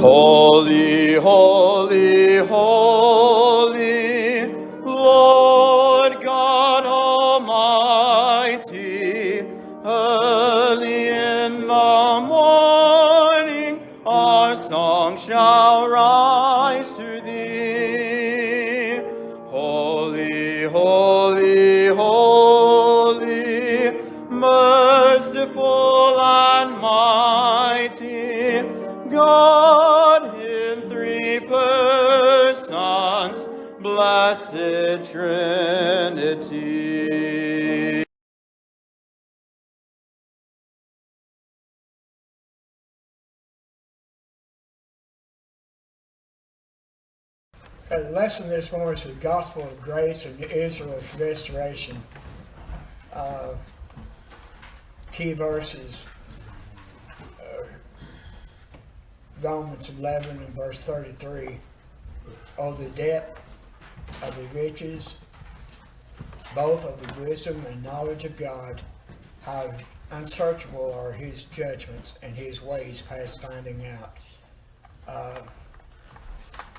Holy, holy, holy, Lord God Almighty, early in the morning our song shall rise to thee. Holy, holy, holy, merciful and mighty, God in three persons, blessed Trinity. The lesson this morning is the gospel of grace and Israel's restoration. Key verses, Romans 11 and verse 33. Oh, the depth of the riches, both of the wisdom and knowledge of God, how unsearchable are his judgments and his ways past finding out.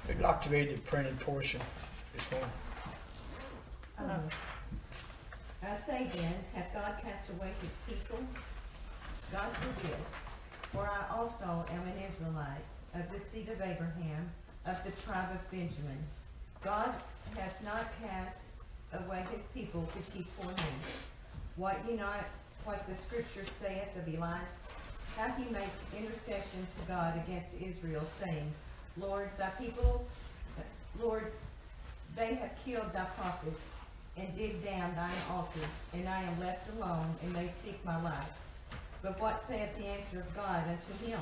I'd like to read the printed portion this morning. I say then, hath God cast away his people? God forbid. For I also am an Israelite, of the seed of Abraham, of the tribe of Benjamin. God hath not cast away his people which he foreknew. Wot ye not what the scripture saith of Elias? How he made intercession to God against Israel, saying, Lord, they have killed thy prophets, and dig down thine altars, and I am left alone, and they seek my life. But what saith the answer of God unto him?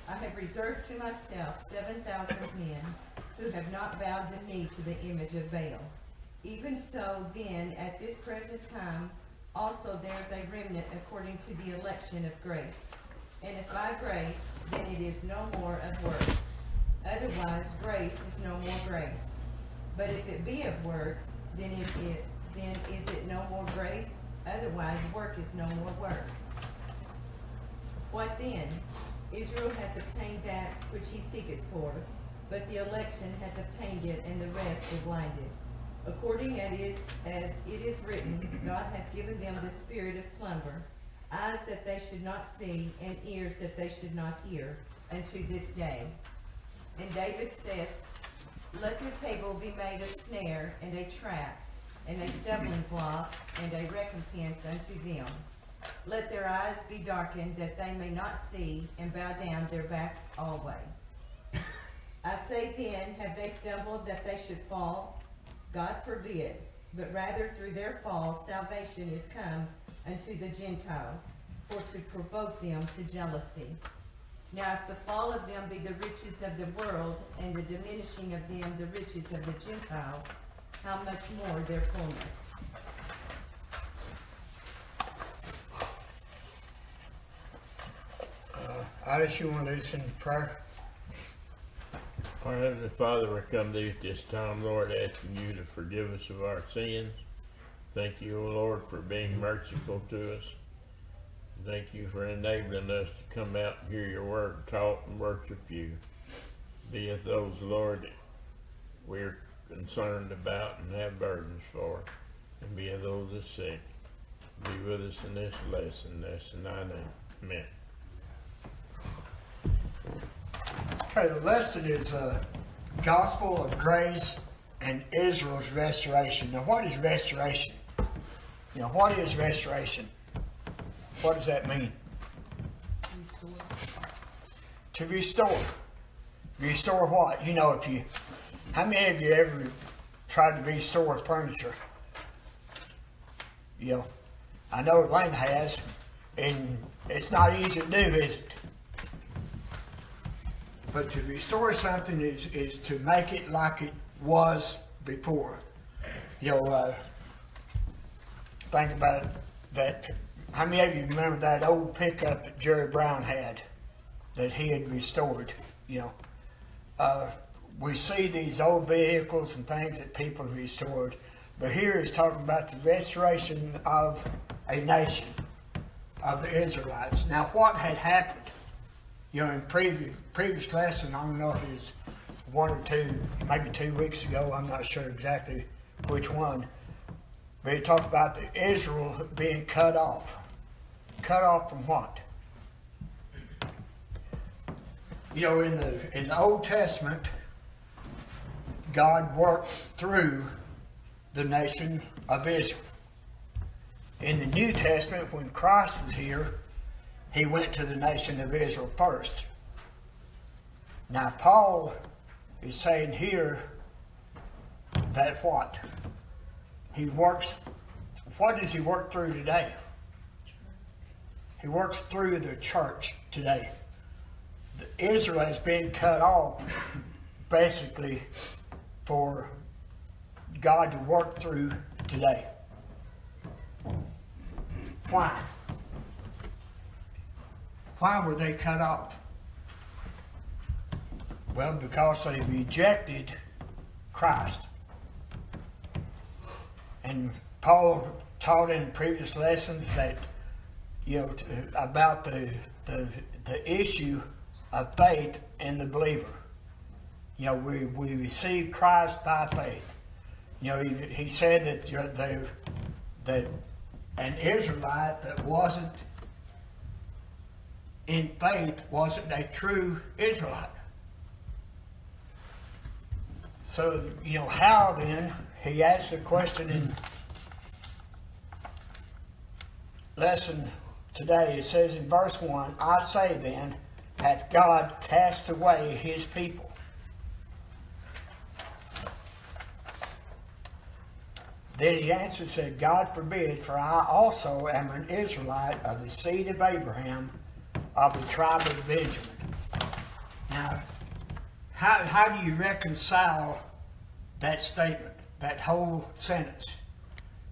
I have reserved to myself 7,000 men, who have not bowed the knee to the image of Baal. Even so then, at this present time, also there is a remnant according to the election of grace. And if by grace, then it is no more of works. Otherwise, grace is no more grace. But if it be of works, then is it no more grace? Otherwise, work is no more work. What then? Israel hath obtained that which he seeketh for, but the election hath obtained it, and the rest were blinded. According as it is written, God hath given them the spirit of slumber, eyes that they should not see, and ears that they should not hear, unto this day. And David saith, Let their table be made a snare and a trap, and a stumbling block, and a recompense unto them. Let their eyes be darkened, that they may not see, and bow down their back alway. I say then, have they stumbled that they should fall? God forbid, but rather through their fall salvation is come unto the Gentiles, for to provoke them to jealousy. Now if the fall of them be the riches of the world, and the diminishing of them the riches of the Gentiles, how much more their fullness? Alice, you want to listen to prayer? Our Heavenly Father, we come to you at this time, Lord, asking you to forgive us of our sins. Thank you, O Lord, for being merciful to us. Thank you for enabling us to come out and hear your word taught and worship you. Be with those, Lord, that we're concerned about and have burdens for, and be with those that are sick. Be with us in this lesson. That's in thy name. Amen. Okay, the lesson is gospel of grace and Israel's restoration. Now, what is restoration? What is restoration? What does that mean? Restore. To restore. Restore what? How many of you ever tried to restore furniture? I know Lane has, and it's not easy to do, is it? But to restore something is to make it like it was before. Think about that. How many of you remember that old pickup that Jerry Brown had that he had restored? We see these old vehicles and things that people have restored, but here he's talking about the restoration of a nation, of the Israelites. Now, what had happened? In previous lesson, I don't know if it was 1 or 2, maybe 2 weeks ago, I'm not sure exactly which one, but he talked about the Israel being cut off. Cut off from what? In the Old Testament, God worked through the nation of Israel. In the New Testament, when Christ was here, he went to the nation of Israel first. Now, Paul is saying here that what? What does he work through today? He works through the church today. The Israelites being cut off, basically, for God to work through today. Why? Why were they cut off? Well, because they rejected Christ. And Paul taught in previous lessons that, about the issue of faith in the believer. We receive Christ by faith. He said that an Israelite that wasn't in faith wasn't a true Israelite. So, how then, he asked the question in lesson today. It says in verse 1, I say then, hath God cast away his people? Then he answered, said, God forbid, for I also am an Israelite of the seed of Abraham, of the tribe of Benjamin. Now, how do you reconcile that statement, that whole sentence?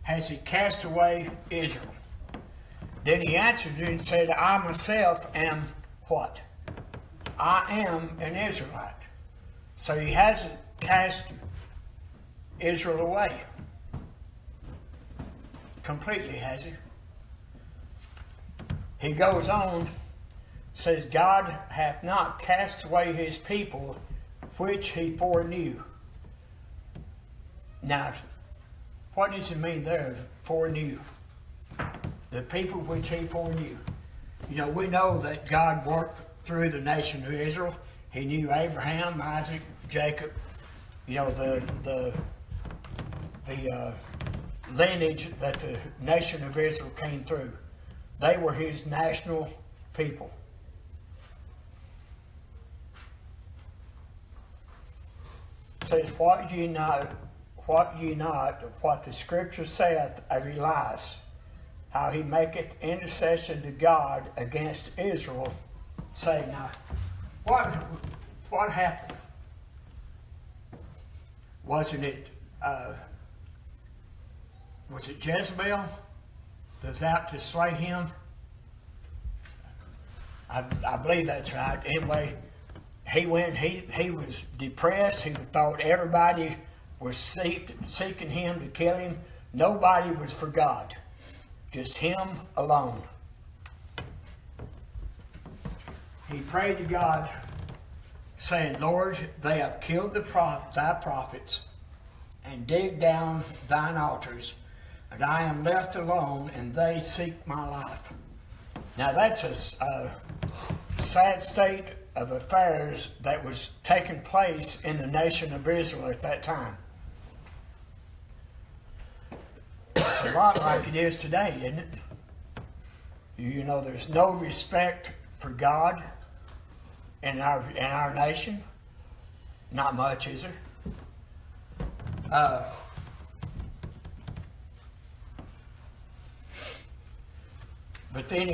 Has he cast away Israel? Then he answered and said, I myself am what? I am an Israelite. So he hasn't cast Israel away completely, has he? He goes on, says, God hath not cast away his people, which he foreknew. Now, what does it mean there, foreknew? The people which he foreknew. We know that God worked through the nation of Israel. He knew Abraham, Isaac, Jacob, the lineage that the nation of Israel came through. They were his national people. It says, what ye not, what the scripture saith of Elias, how he maketh intercession to God against Israel, saying, now, what happened? Was it Jezebel that was out to slay him? I believe that's right. Anyway, he was depressed. He thought everybody was seeking him to kill him. Nobody was for God. Just him alone. He prayed to God, saying, Lord, they have killed thy prophets and digged down thine altars, and I am left alone, and they seek my life. Now that's a sad state of affairs that was taking place in the nation of Israel at that time. It's a lot like it is today, isn't it? There's no respect for God in our nation. Not much, is there? But then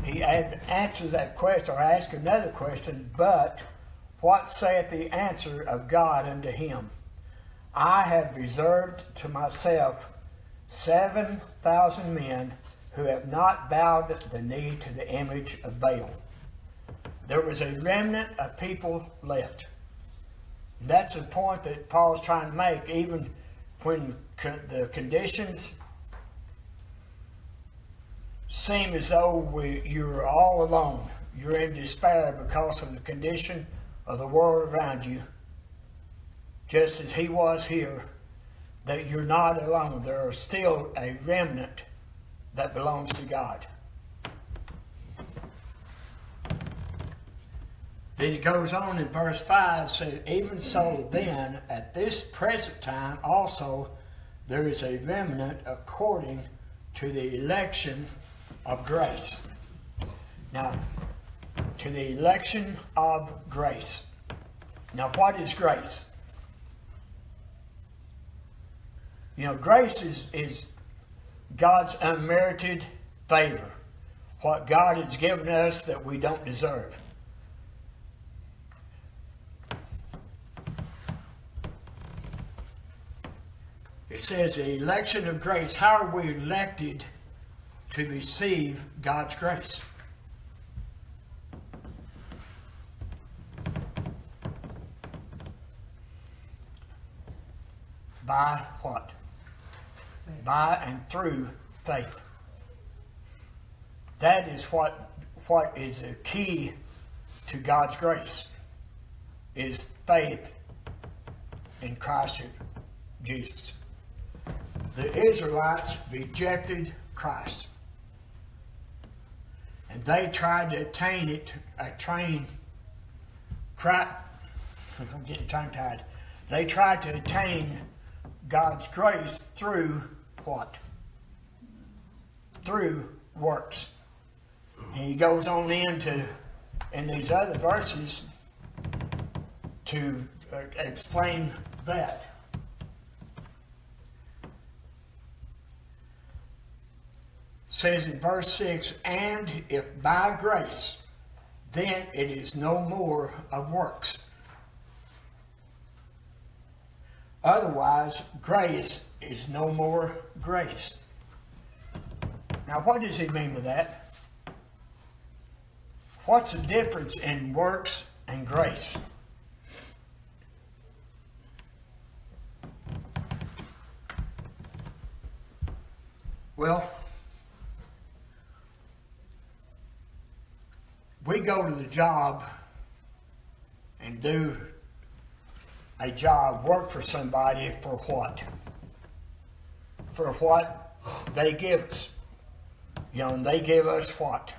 he answers that question, or asks another question, but what saith the answer of God unto him? I have reserved to myself 7,000 men who have not bowed the knee to the image of Baal. There was a remnant of people left. That's the point that Paul's trying to make, even when the conditions seem as though you're all alone. you're in despair because of the condition of the world around you, just as he was here, that you're not alone. There is still a remnant that belongs to God. Then it goes on in verse 5, says, even so then, at this present time also, there is a remnant according to the election of grace. Now, to the election of grace. Now, what is grace? You know, grace is God's unmerited favor. What God has given us that we don't deserve. It says the election of grace. How are we elected to receive God's grace? By what? By and through faith. That is what is the key to God's grace, is faith in Christ Jesus. The Israelites rejected Christ, and they tried to attain I'm getting tongue-tied. They tried to attain God's grace through what? Through works. And he goes on in these other verses to explain that. Says in verse 6, and if by grace, then it is no more of works. Otherwise, grace is no more grace. Now, what does he mean by that? What's the difference in works and grace? Well, we go to the job and do a job, work for somebody for what? For what they give us. You know, and they give us what?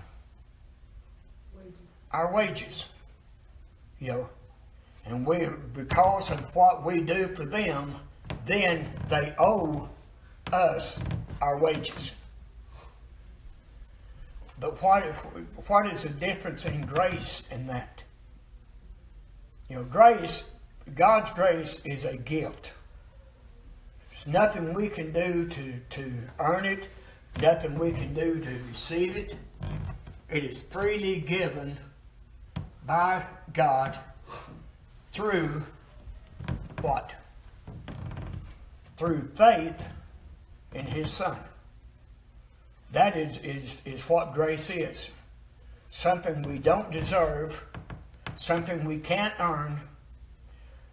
Wages. Our wages. You know, and because of what we do for them, then they owe us our wages. But what is the difference in grace in that? You know, grace, God's grace is a gift. There's nothing we can do to earn it, nothing we can do to receive it. It is freely given by God through what? Through faith in His Son. That is what grace is. Something we don't deserve, something we can't earn.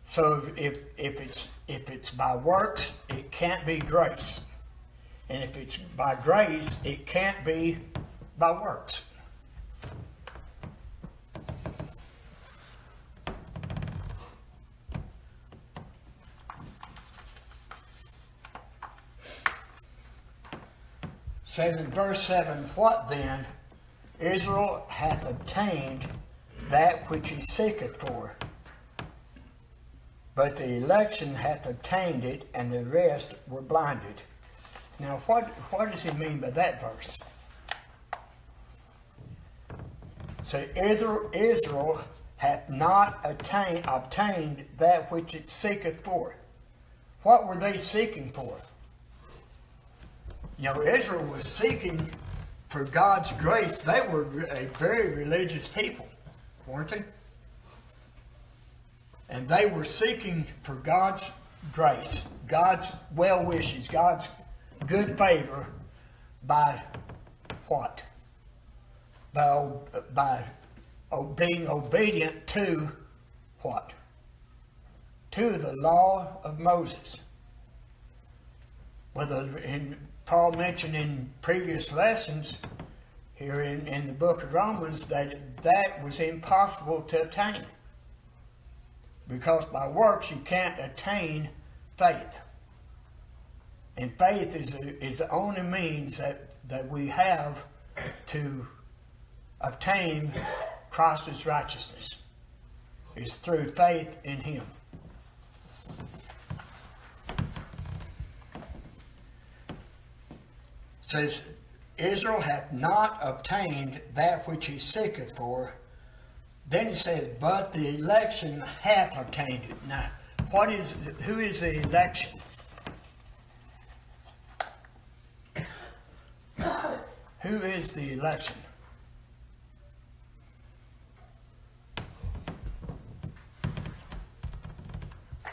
So if it's by works, it can't be grace. And if it's by grace, it can't be by works. Says in verse 7, what then? Israel hath obtained that which he seeketh for. But the election hath obtained it, and the rest were blinded. Now, what does he mean by that verse? So Israel hath not obtained that which it seeketh for. What were they seeking for? You know, Israel was seeking for God's grace. They were a very religious people, weren't they? And they were seeking for God's grace, God's well wishes, God's good favor by what? By being obedient to what? To the law of Moses. Whether Paul mentioned in previous lessons, here in the book of Romans that was impossible to attain. Because by works you can't attain faith. And faith is the only means that we have to obtain Christ's righteousness. It's through faith in Him. It says, Israel hath not obtained that which he seeketh for. Then it says, but the election hath obtained it. Now, who is the election? Who is the election?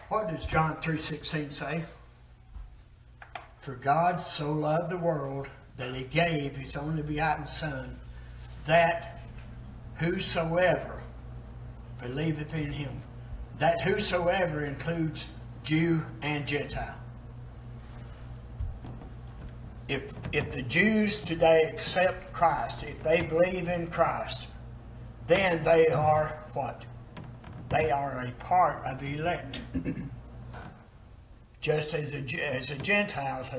What does John 3:16 say? For God so loved the world that he gave his only begotten Son, that whosoever believeth in him. That whosoever includes Jew and Gentile. If the Jews today accept Christ, if they believe in Christ, then they are what? They are a part of the elect. Just as the Gentiles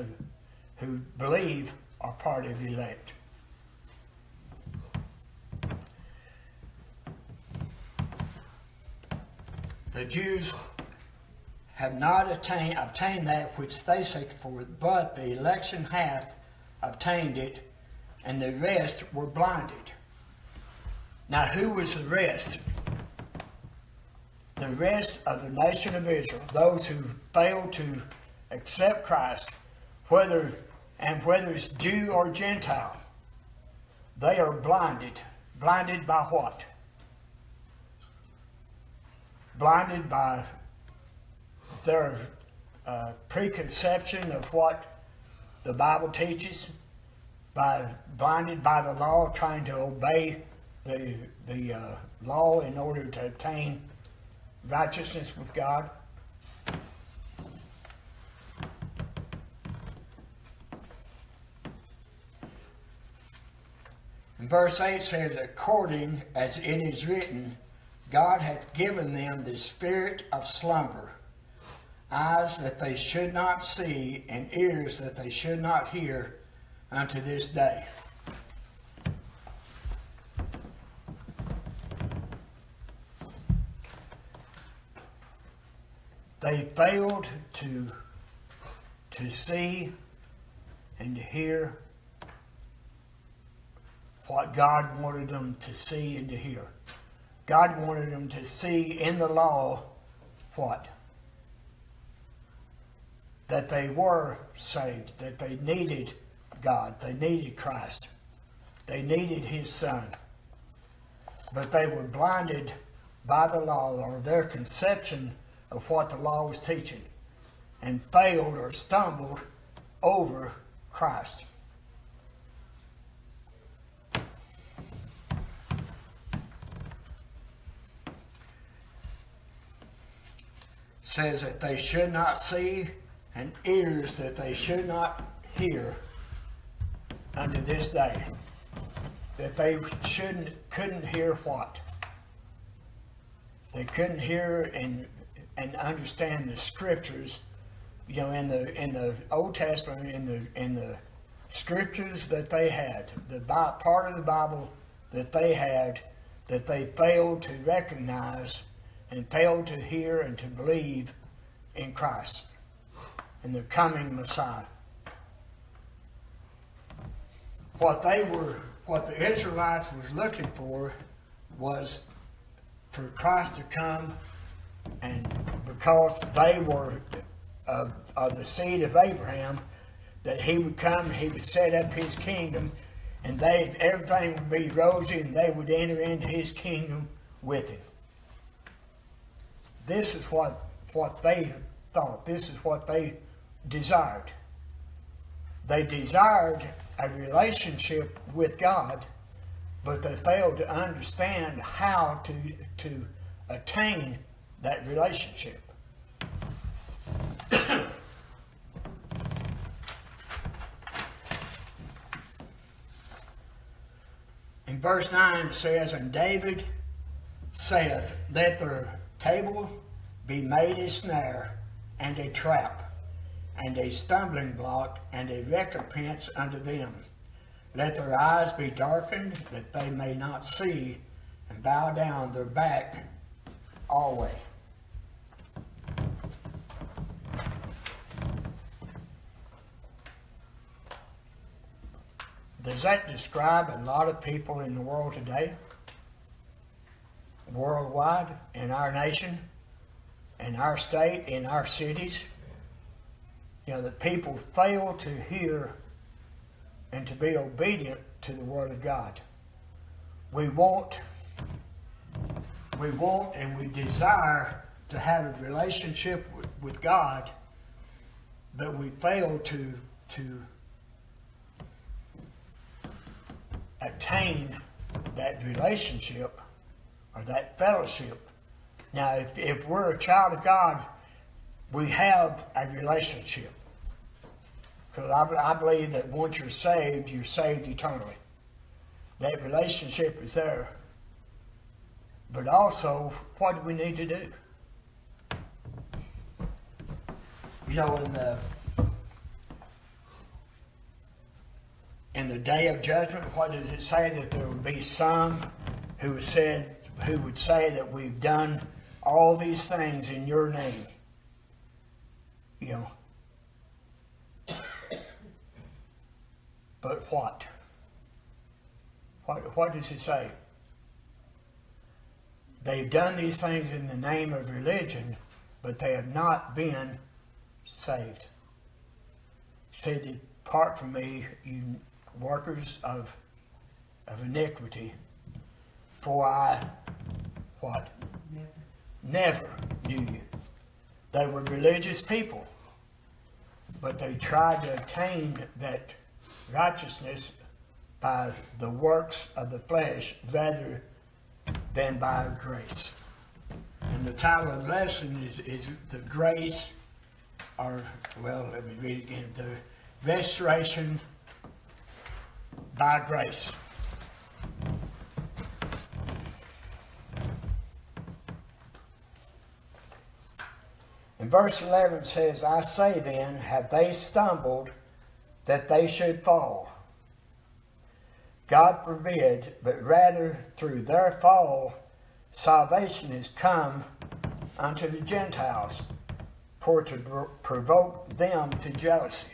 who believe are part of the elect. The Jews have not obtained that which they seek for, but the election hath obtained it, and the rest were blinded. Now, who was the rest? The rest of the nation of Israel, those who failed to accept Christ, whether it's Jew or Gentile, they are blinded. Blinded by what? Blinded by their preconception of what the Bible teaches, blinded by the law, trying to obey the law in order to obtain righteousness with God. And verse 8 says, according as it is written, God hath given them the spirit of slumber, eyes that they should not see, and ears that they should not hear, unto this day. They failed to see and to hear what God wanted them to see and to hear. God wanted them to see in the law what? That they were saved, that they needed God, they needed Christ, they needed His Son. But they were blinded by the law, or their conception of what the law was teaching, and failed or stumbled over Christ. Says that they should not see, and ears that they should not hear unto this day. That they couldn't hear what? They couldn't hear and understand the scriptures, in the Old Testament, in the scriptures that they had, the part of the Bible that they had, that they failed to recognize and failed to hear and to believe in Christ and the coming Messiah. What the Israelites was looking for was for Christ to come, and because they were of the seed of Abraham, that he would come and he would set up his kingdom, and everything would be rosy, and they would enter into his kingdom with him. This is what they thought. This is what they desired. They desired a relationship with God, but they failed to understand how to attain that relationship. In verse 9 it says, And David saith, Let their table be made a snare and a trap, and a stumbling block, and a recompense unto them. Let their eyes be darkened, that they may not see, and bow down their back always. Does that describe a lot of people in the world today? Worldwide, in our nation, in our state, in our cities? You know, that people fail to hear and to be obedient to the Word of God. We want and we desire to have a relationship with God, but we fail to attain that relationship or that fellowship. Now, if we're a child of God, we have a relationship. Because I believe that once you're saved eternally. That relationship is there. But also, what do we need to do? You know, in the day of judgment, what does it say? That there will be some who would say that we've done all these things in your name. You know. But what? What does it say? They've done these things in the name of religion, but they have not been saved. He said, Depart from me, you workers of iniquity, for I, what? Never knew you. They were religious people, but they tried to attain that righteousness by the works of the flesh rather than by grace. And the title of the lesson is the grace, or, well, let me read it again, the restoration by grace. In verse 11 says, I say then, have they stumbled that they should fall? God forbid, but rather through their fall salvation is come unto the Gentiles, for to provoke them to jealousy.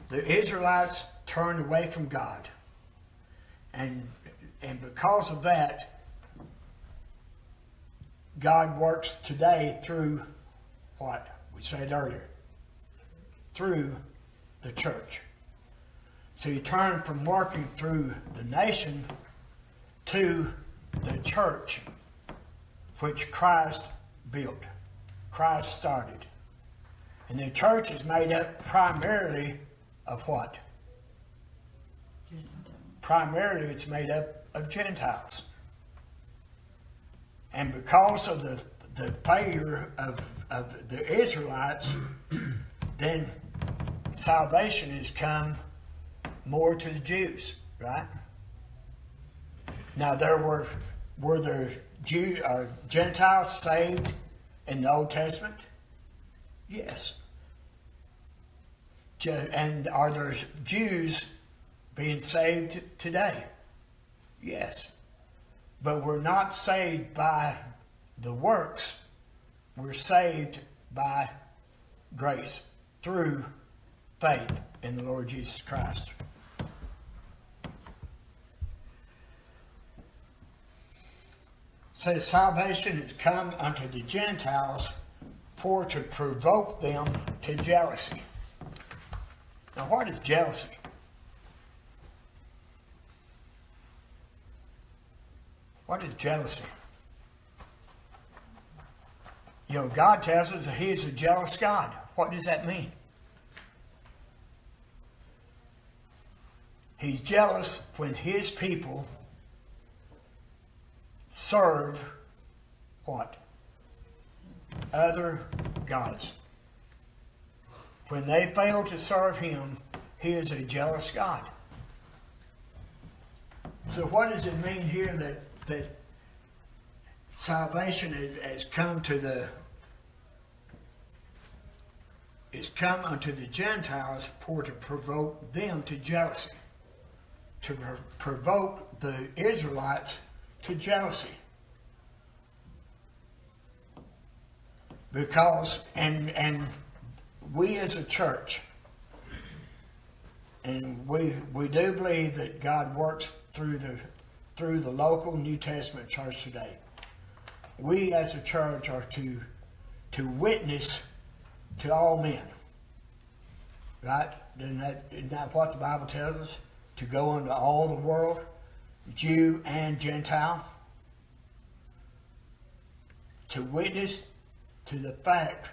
The Israelites turned away from God, and because of that, God works today through what we said earlier, through the church. So you turn from working through the nation to the church, which Christ built, Christ started. And the church is made up primarily of what? Primarily it's made up of Gentiles. And because of the failure of the Israelites, then salvation has come more to the Jews, right? Now were there Gentiles saved in the Old Testament? Yes. And are there Jews being saved today? Yes. But we're not saved by the works. We're saved by grace through faith in the Lord Jesus Christ. It says, salvation has come unto the Gentiles for to provoke them to jealousy. Now, what is jealousy? What is jealousy? You know, God tells us that He is a jealous God. What does that mean? He's jealous when His people serve what? Other gods. When they fail to serve Him, He is a jealous God. So what does it mean here that salvation has come unto the Gentiles for to provoke them to jealousy, to provoke the Israelites to jealousy? Because, and we as a church, and we do believe that God works through the local New Testament church today. We as a church are to witness to all men. Right? Isn't that what the Bible tells us? To go into all the world, Jew and Gentile. To witness to the fact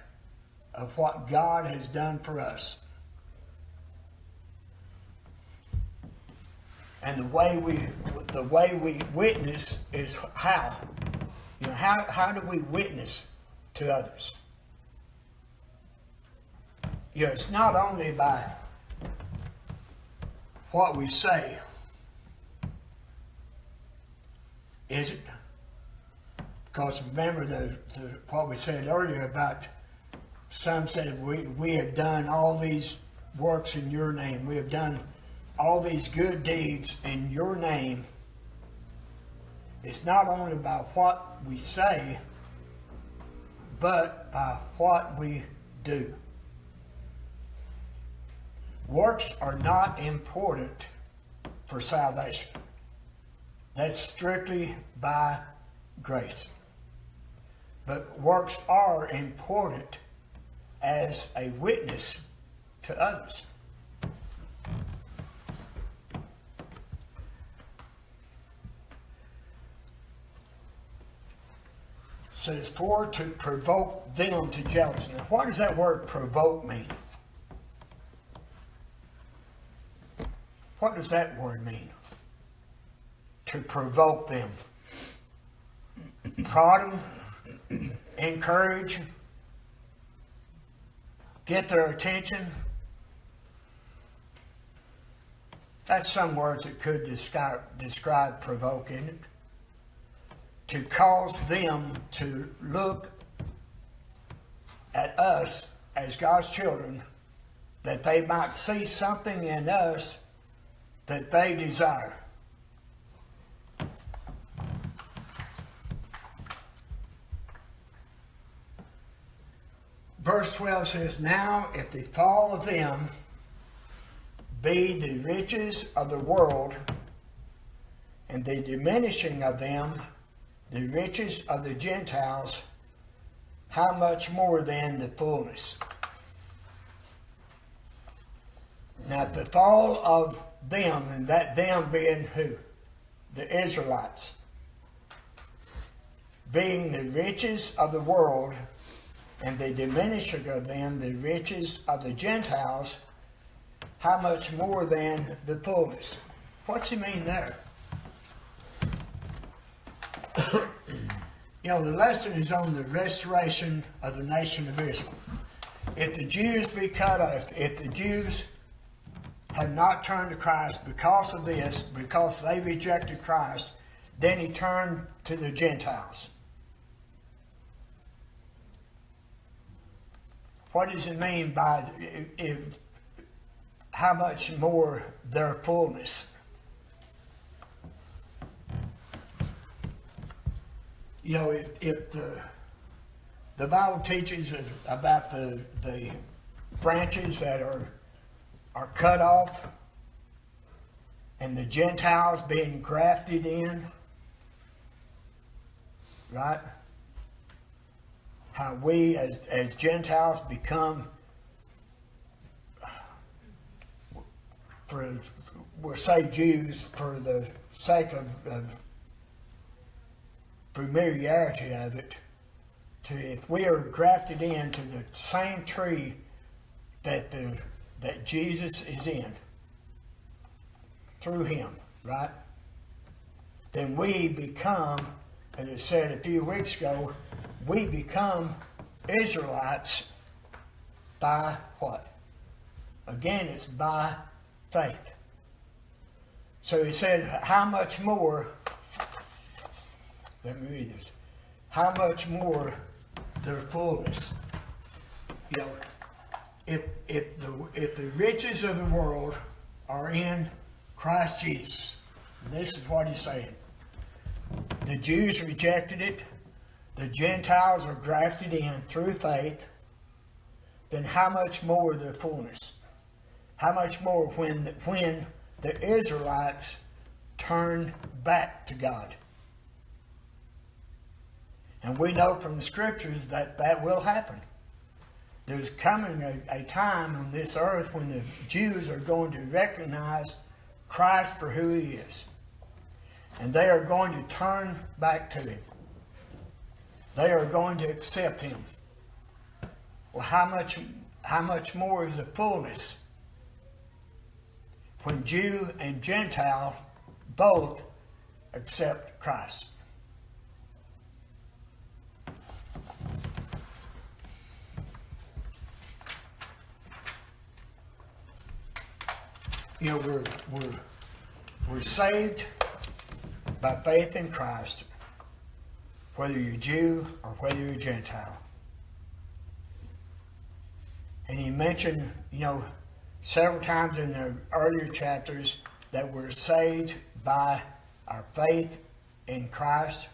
of what God has done for us. And the way we witness is how? You know, how do we witness to others? You know, it's not only by what we say, is it? Because remember what we said earlier about some said we have done all these works in your name. We have done all these good deeds in your name. It's not only by what we say, but by what we do. Works are not important for salvation. That's strictly by grace. But works are important as a witness to others. So it's for to provoke them to jealousy. Now, what does that word provoke mean? What does that word mean? To provoke them. Prod them, encourage, get their attention. That's some words that could describe provoke, isn't it? To cause them to look at us as God's children, that they might see something in us that they desire. Verse 12 says, Now if the fall of them be the riches of the world, and the diminishing of them the riches of the Gentiles, how much more then the fullness? Now the fall of them, and that them being who? The Israelites. Being the riches of the world, and the diminishing of them the riches of the Gentiles, how much more than the fullness? What's he mean there? You know, the lesson is on the restoration of the nation of Israel. If the Jews be cut off, if the Jews have not turned to Christ because of this, because they rejected Christ, then he turned to the Gentiles. What does it mean by how much more their fullness? You know, if the Bible teaches about the branches that are cut off and the Gentiles being grafted in, right? How we as Gentiles become, we'll say Jews for the sake of familiarity of it, to if we are grafted into the same tree that Jesus is in, through him, right? Then we become, as it said a few weeks ago, we become Israelites by what? Again, it's by faith. So he said, how much more, let me read this, how much more their fullness. You know, if the riches of the world are in Christ Jesus, and this is what he's saying. The Jews rejected it. The Gentiles are grafted in through faith. Then how much more the fullness? How much more when the Israelites turn back to God? And we know from the scriptures that that will happen. There's coming a time on this earth when the Jews are going to recognize Christ for who he is. And they are going to turn back to him. They are going to accept him. Well, how much more is the fullness when Jew and Gentile both accept Christ? You know, we're saved by faith in Christ, whether you're Jew or whether you're Gentile. And he mentioned, you know, several times in the earlier chapters that we're saved by our faith in Christ.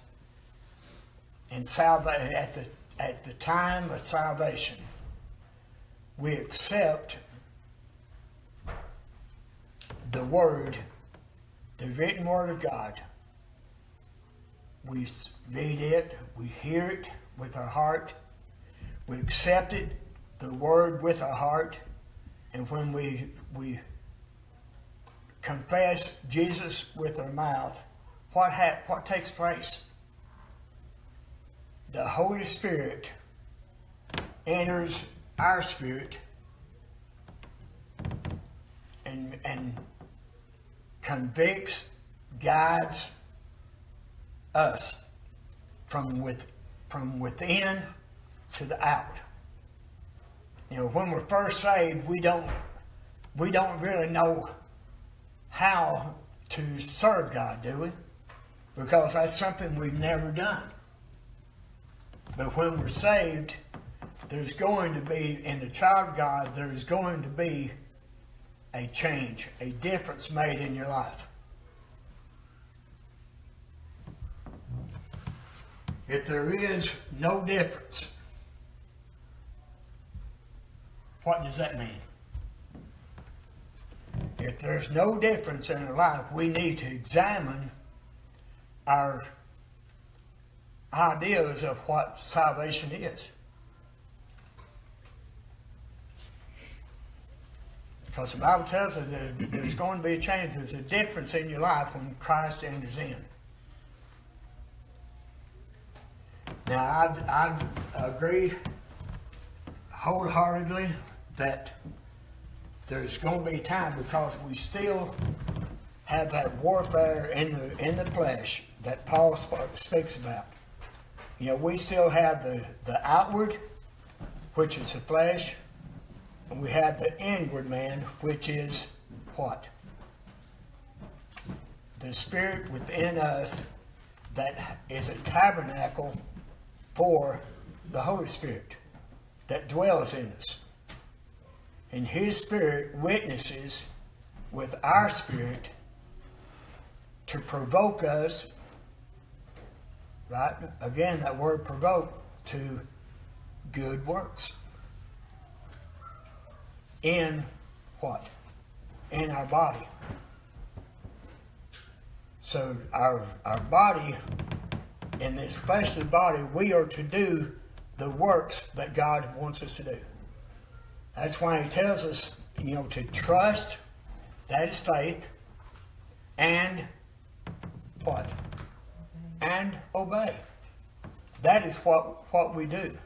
And at the time of salvation, we accept the Word, the written Word of God. We read it, we hear it with our heart, we accept it, the Word with our heart, and when we confess Jesus with our mouth, what takes place? The Holy Spirit enters our spirit and convicts, guides us from within to the out. You know, when we're first saved, we don't really know how to serve God, do we? Because that's something we've never done. But when we're saved, there's going to be, in the child of God, there's going to be a change, a difference made in your life. If there is no difference, what does that mean? If there's no difference in our life, we need to examine our ideas of what salvation is. Because the Bible tells us that there's going to be a change. There's a difference in your life when Christ enters in. Now, I agree wholeheartedly that there's going to be time, because we still have that warfare in the flesh that Paul speaks about. You know, we still have the outward, which is the flesh, and we have the inward man, which is what? The spirit within us that is a tabernacle for the Holy Spirit that dwells in us. And his spirit witnesses with our spirit to provoke us, right? Again, that word provoke, to good works. In what? In our body. So our body, in this fleshly body, we are to do the works that God wants us to do. That's why he tells us, you know, to trust, that is faith, and what? And obey. That is what we do.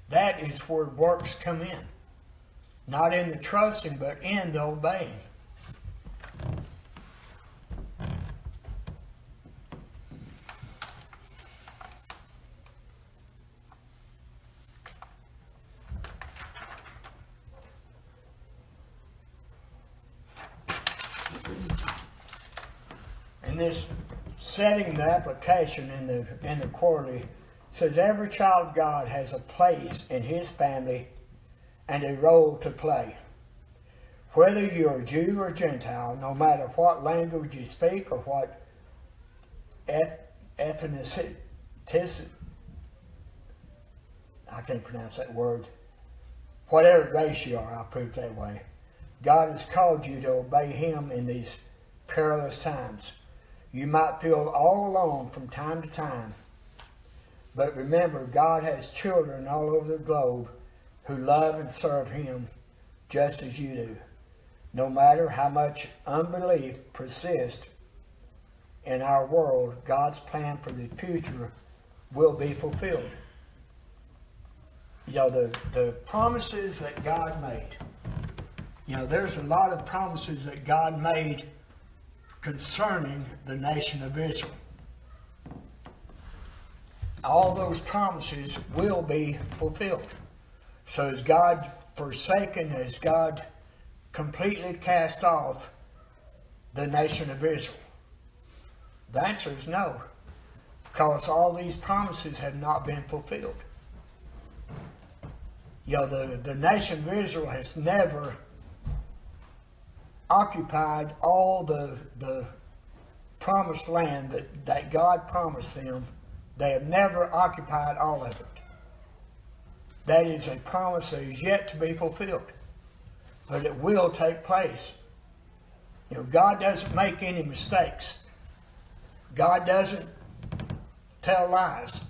That is where works come in. Not in the trusting, but in the obeying. in this setting the application in the quarterly, says every child of God has a place in his family and a role to play. Whether you're Jew or Gentile, no matter what language you speak or what ethnicity, I can't pronounce that word, whatever race you are, I'll put it that way, God has called you to obey Him in these perilous times. You might feel all alone from time to time, but remember, God has children all over the globe who love and serve Him just as you do. No matter how much unbelief persists in our world, God's plan for the future will be fulfilled. You know, the promises that God made. You know, there's a lot of promises that God made concerning the nation of Israel. All those promises will be fulfilled. So is God forsaken? Has God completely cast off the nation of Israel? The answer is no, because all these promises have not been fulfilled. You know, the nation of Israel has never occupied all the promised land that God promised them. They have never occupied all of it. That is a promise that is yet to be fulfilled, but it will take place. You know, God doesn't make any mistakes. God doesn't tell lies.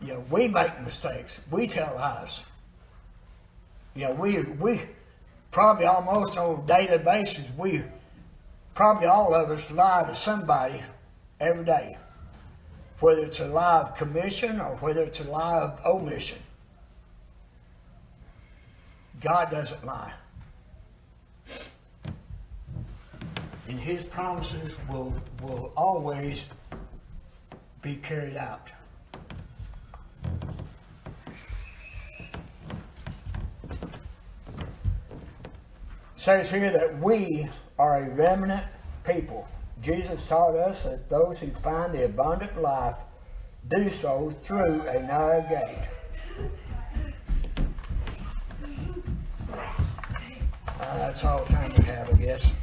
You know, we make mistakes. We tell lies. You know, we probably almost on a daily basis, probably all of us lie to somebody every day. Whether it's a lie of commission or whether it's a lie of omission. God doesn't lie. And His promises will always be carried out. It says here that we are a remnant people. Jesus taught us that those who find the abundant life do so through a narrow gate. That's all the time we have, I guess.